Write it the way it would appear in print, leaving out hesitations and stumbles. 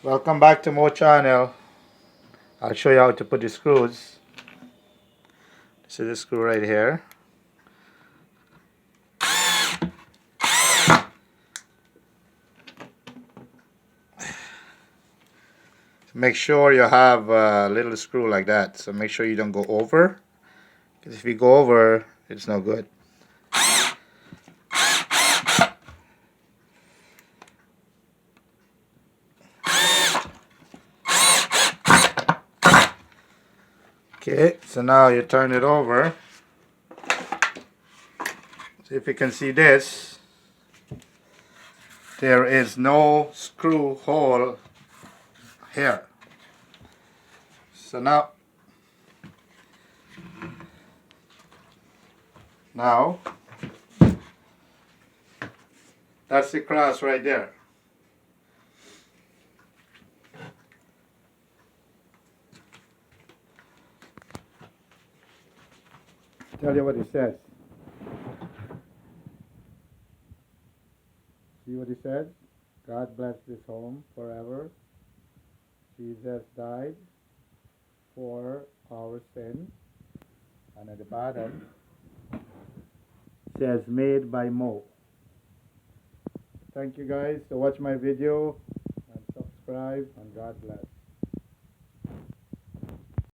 Welcome back to Mo channel. I'll show you how to put the screws. This is the screw right here. Make sure you have a little screw like that. So make sure you don't go over. Because if you go over, it's no good. Okay, so now you turn it over. So if you can see this, there is no screw hole here. So now that's the cross right there. Tell you what it says. See what he said? God bless this home forever. Jesus died for our sin. And at the bottom says made by Mo. Thank you guys. So watch my video and subscribe, and God bless.